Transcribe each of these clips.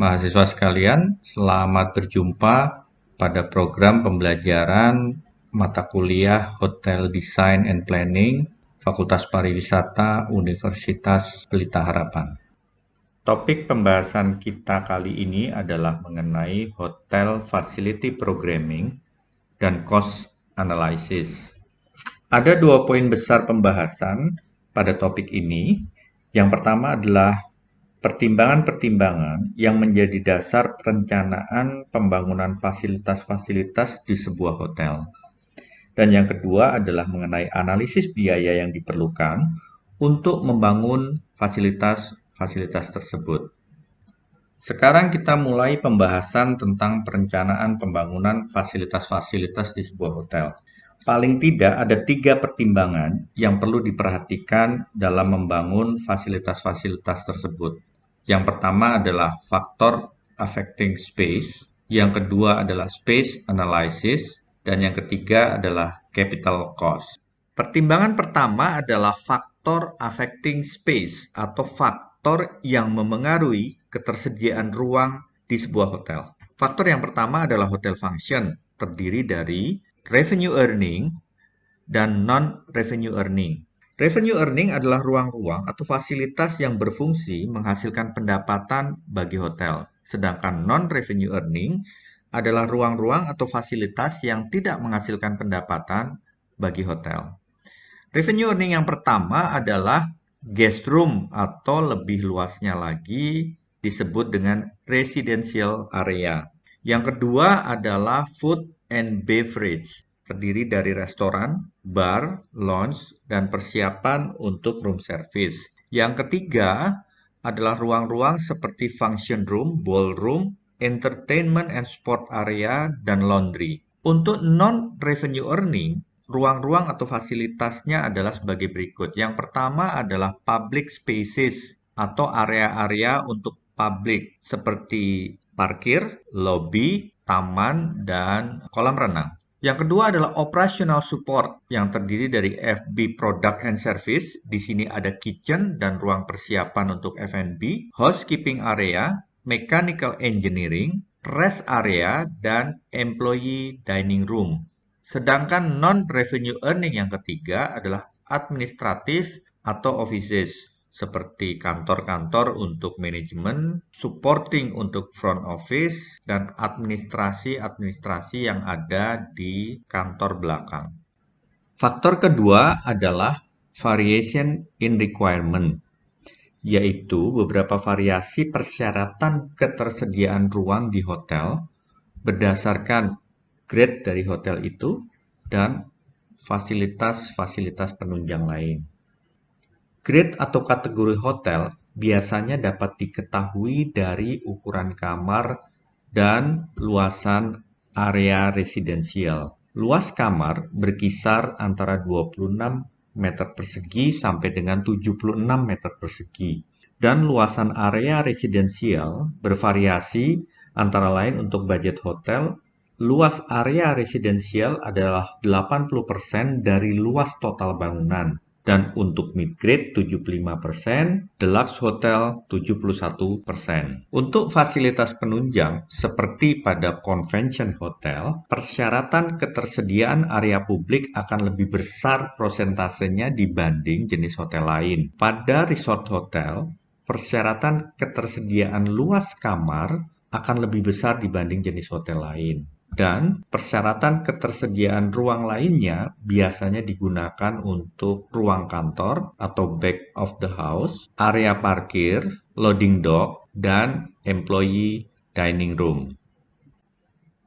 Mahasiswa sekalian, selamat berjumpa pada program pembelajaran mata kuliah Hotel Design and Planning, Fakultas Pariwisata, Universitas Pelita Harapan. Topik pembahasan kita kali ini adalah mengenai Hotel Facility Programming dan Cost Analysis. Ada 2 poin besar pembahasan pada topik ini. Yang pertama adalah pertimbangan-pertimbangan yang menjadi dasar perencanaan pembangunan fasilitas-fasilitas di sebuah hotel. Dan yang kedua adalah mengenai analisis biaya yang diperlukan untuk membangun fasilitas-fasilitas tersebut. Sekarang kita mulai pembahasan tentang perencanaan pembangunan fasilitas-fasilitas di sebuah hotel. Paling tidak ada 3 pertimbangan yang perlu diperhatikan dalam membangun fasilitas-fasilitas tersebut. Yang pertama adalah faktor affecting space, yang kedua adalah space analysis, dan yang ketiga adalah capital cost. Pertimbangan pertama adalah faktor affecting space atau faktor yang memengaruhi ketersediaan ruang di sebuah hotel. Faktor yang pertama adalah hotel function, terdiri dari revenue earning dan non-revenue earning. Revenue earning adalah ruang-ruang atau fasilitas yang berfungsi menghasilkan pendapatan bagi hotel. Sedangkan non-revenue earning adalah ruang-ruang atau fasilitas yang tidak menghasilkan pendapatan bagi hotel. Revenue earning yang pertama adalah guest room atau lebih luasnya lagi disebut dengan residential area. Yang kedua adalah food and beverage, terdiri dari restoran, bar, lounge, dan persiapan untuk room service. Yang ketiga adalah ruang-ruang seperti function room, ballroom, entertainment and sport area, dan laundry. Untuk non-revenue earning, ruang-ruang atau fasilitasnya adalah sebagai berikut. Yang pertama adalah public spaces atau area-area untuk publik seperti parkir, lobi, taman, dan kolam renang. Yang kedua adalah operational support yang terdiri dari F&B product and service. Di sini ada kitchen dan ruang persiapan untuk F&B, housekeeping area, mechanical engineering, rest area, dan employee dining room. Sedangkan non-revenue earning yang ketiga adalah administratif atau offices, seperti kantor-kantor untuk manajemen, supporting untuk front office, dan administrasi-administrasi yang ada di kantor belakang. Faktor kedua adalah variation in requirement, yaitu beberapa variasi persyaratan ketersediaan ruang di hotel berdasarkan grade dari hotel itu dan fasilitas-fasilitas penunjang lain. Grade atau kategori hotel biasanya dapat diketahui dari ukuran kamar dan luasan area residensial. Luas kamar berkisar antara 26 meter persegi sampai dengan 76 meter persegi. Dan luasan area residensial bervariasi antara lain untuk budget hotel. Luas area residensial adalah 80% dari luas total bangunan. Dan untuk mid-grade 75%, deluxe hotel 71%. Untuk fasilitas penunjang, seperti pada convention hotel, persyaratan ketersediaan area publik akan lebih besar prosentasenya dibanding jenis hotel lain. Pada resort hotel, persyaratan ketersediaan luas kamar akan lebih besar dibanding jenis hotel lain. Dan persyaratan ketersediaan ruang lainnya biasanya digunakan untuk ruang kantor atau back of the house, area parkir, loading dock, dan employee dining room.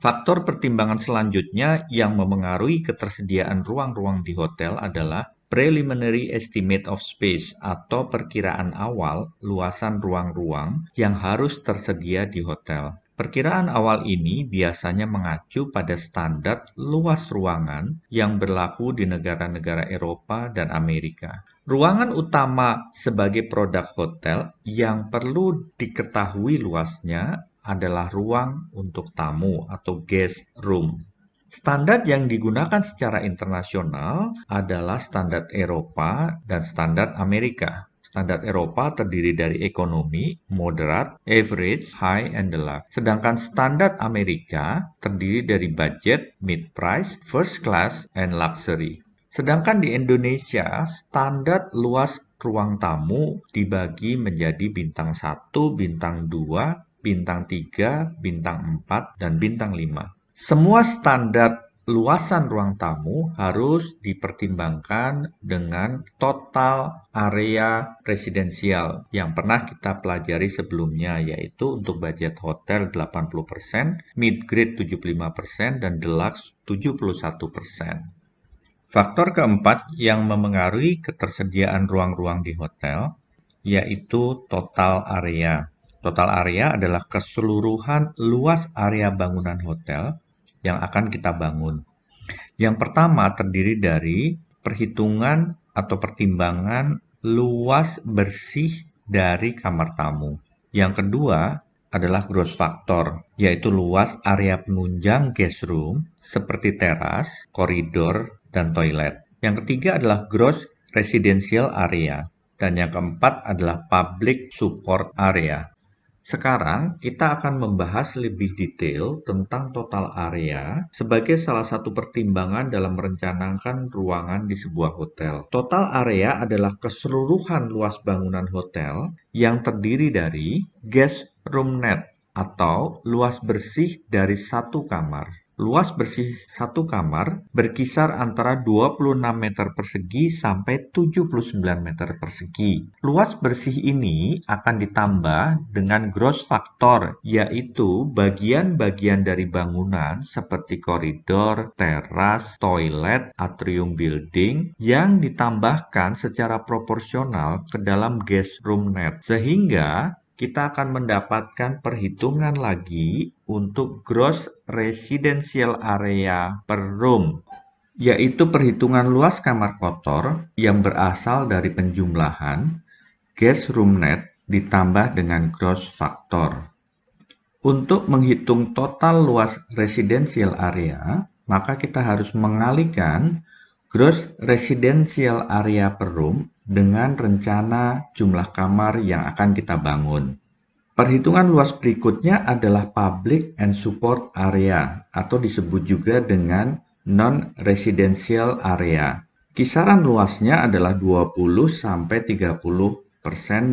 Faktor pertimbangan selanjutnya yang memengaruhi ketersediaan ruang-ruang di hotel adalah preliminary estimate of space atau perkiraan awal luasan ruang-ruang yang harus tersedia di hotel. Perkiraan awal ini biasanya mengacu pada standar luas ruangan yang berlaku di negara-negara Eropa dan Amerika. Ruangan utama sebagai produk hotel yang perlu diketahui luasnya adalah ruang untuk tamu atau guest room. Standar yang digunakan secara internasional adalah standar Eropa dan standar Amerika. Standar Eropa terdiri dari ekonomi, moderate, average, high, and deluxe. Sedangkan standar Amerika terdiri dari budget, mid-price, first class, and luxury. Sedangkan di Indonesia, standar luas ruang tamu dibagi menjadi bintang 1, bintang 2, bintang 3, bintang 4, dan bintang 5. Semua standar luasan ruang tamu harus dipertimbangkan dengan total area residensial yang pernah kita pelajari sebelumnya, yaitu untuk budget hotel 80%, mid-grade 75%, dan deluxe 71%. Faktor keempat yang memengaruhi ketersediaan ruang-ruang di hotel, yaitu total area. Total area adalah keseluruhan luas area bangunan hotel yang akan kita bangun. Yang pertama terdiri dari perhitungan atau pertimbangan luas bersih dari kamar tamu. Yang kedua adalah gross factor, yaitu luas area penunjang guest room seperti teras, koridor, dan toilet. Yang ketiga adalah gross residential area. Dan yang keempat adalah public support area. Sekarang kita akan membahas lebih detail tentang total area sebagai salah satu pertimbangan dalam merencanakan ruangan di sebuah hotel. Total area adalah keseluruhan luas bangunan hotel yang terdiri dari guest room net atau luas bersih dari satu kamar. Luas bersih satu kamar berkisar antara 26 meter persegi sampai 79 meter persegi. Luas bersih ini akan ditambah dengan gross factor, yaitu bagian-bagian dari bangunan seperti koridor, teras, toilet, atrium building yang ditambahkan secara proporsional ke dalam guest room net. Sehingga kita akan mendapatkan perhitungan lagi untuk gross residential area per room, yaitu perhitungan luas kamar kotor yang berasal dari penjumlahan guest room net ditambah dengan gross factor. Untuk menghitung total luas residential area, maka kita harus mengalihkan gross residential area per room dengan rencana jumlah kamar yang akan kita bangun. Perhitungan luas berikutnya adalah public and support area atau disebut juga dengan non-residential area. Kisaran luasnya adalah 20-30%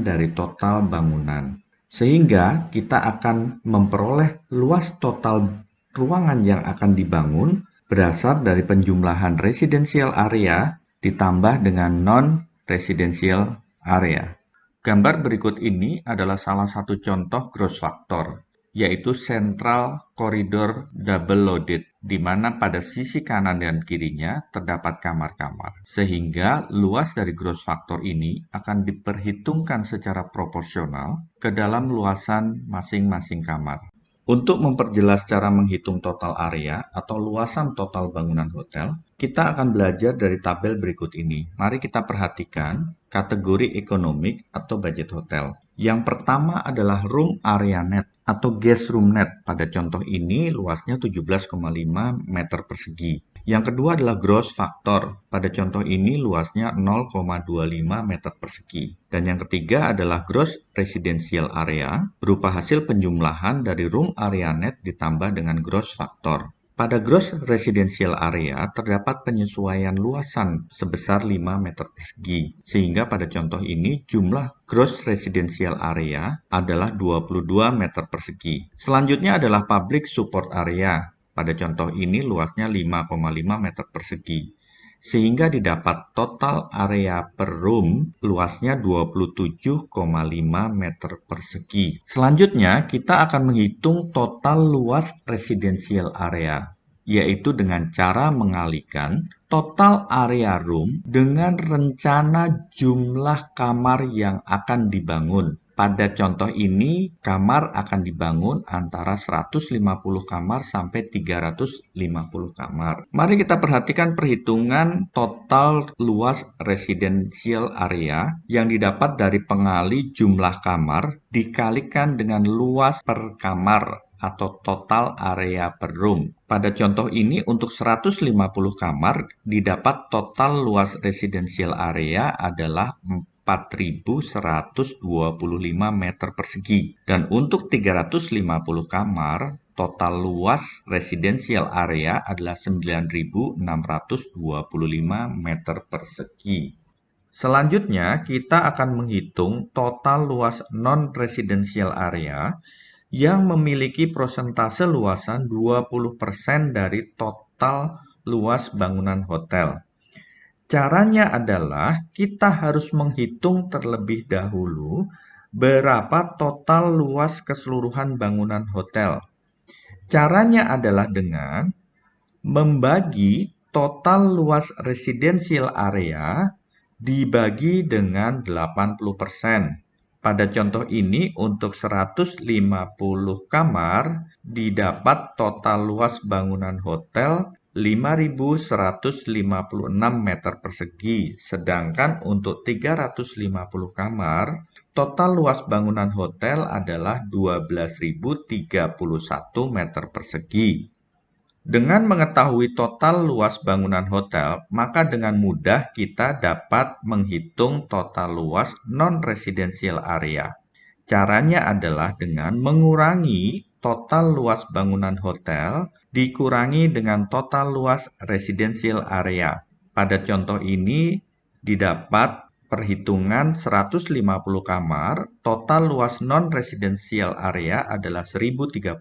dari total bangunan. Sehingga kita akan memperoleh luas total ruangan yang akan dibangun berasal dari penjumlahan residential area ditambah dengan non-residential area. Gambar berikut ini adalah salah satu contoh gross factor, yaitu central corridor double loaded, di mana pada sisi kanan dan kirinya terdapat kamar-kamar. Sehingga luas dari gross factor ini akan diperhitungkan secara proporsional ke dalam luasan masing-masing kamar. Untuk memperjelas cara menghitung total area atau luasan total bangunan hotel, kita akan belajar dari tabel berikut ini. Mari kita perhatikan kategori ekonomik atau budget hotel. Yang pertama adalah room area net atau guest room net. Pada contoh ini luasnya 17,5 meter persegi. Yang kedua adalah gross factor. Pada contoh ini luasnya 0,25 meter persegi. Dan yang ketiga adalah gross residential area berupa hasil penjumlahan dari room area net ditambah dengan gross factor. Pada gross residential area terdapat penyesuaian luasan sebesar 5 meter persegi. Sehingga pada contoh ini jumlah gross residential area adalah 22 meter persegi. Selanjutnya adalah public support area. Pada contoh ini luasnya 5,5 meter persegi. Sehingga didapat total area per room luasnya 27,5 meter persegi. Selanjutnya kita akan menghitung total luas residential area, yaitu dengan cara mengalihkan total area room dengan rencana jumlah kamar yang akan dibangun. Pada contoh ini, kamar akan dibangun antara 150 kamar sampai 350 kamar. Mari kita perhatikan perhitungan total luas residential area yang didapat dari pengali jumlah kamar dikalikan dengan luas per kamar atau total area per room. Pada contoh ini untuk 150 kamar didapat total luas residential area adalah 4.125 meter persegi. Dan untuk 350 kamar, total luas residential area adalah 9.625 meter persegi. Selanjutnya, kita akan menghitung total luas non-residential area yang memiliki persentase luasan 20% dari total luas bangunan hotel. Caranya adalah kita harus menghitung terlebih dahulu berapa total luas keseluruhan bangunan hotel. Caranya adalah dengan membagi total luas residential area dibagi dengan 80%. Pada contoh ini, untuk 150 kamar, didapat total luas bangunan hotel 5.156 meter persegi. Sedangkan untuk 350 kamar, total luas bangunan hotel adalah 12.031 meter persegi. Dengan mengetahui total luas bangunan hotel, maka dengan mudah kita dapat menghitung total luas non-residential area. Caranya adalah dengan mengurangi total luas bangunan hotel dikurangi dengan total luas residential area. Pada contoh ini didapat perhitungan 150 kamar, total luas non-residential area adalah 1031.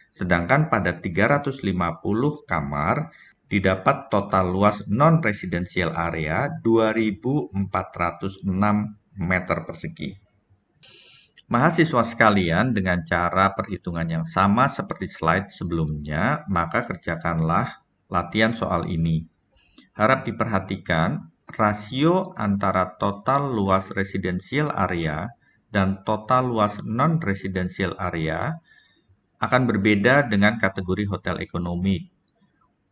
Sedangkan pada 350 kamar, didapat total luas non-residential area 2.406 meter persegi. Mahasiswa sekalian, dengan cara perhitungan yang sama seperti slide sebelumnya, maka kerjakanlah latihan soal ini. Harap diperhatikan, rasio antara total luas residential area dan total luas non-residential area akan berbeda dengan kategori hotel ekonomi.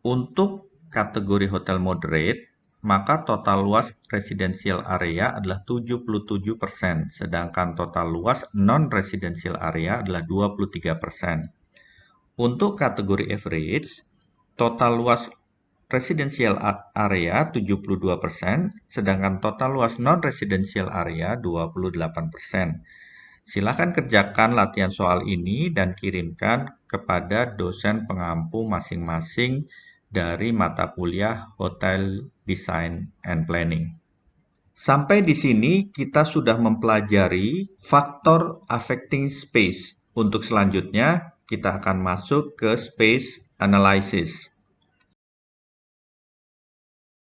Untuk kategori hotel moderate, maka total luas residential area adalah 77%, sedangkan total luas non-residential area adalah 23%. Untuk kategori average, total luas residential area 72%, sedangkan total luas non-residential area 28%. Silakan kerjakan latihan soal ini dan kirimkan kepada dosen pengampu masing-masing dari mata kuliah Hotel Design and Planning. Sampai di sini kita sudah mempelajari faktor affecting space. Untuk selanjutnya kita akan masuk ke space analysis.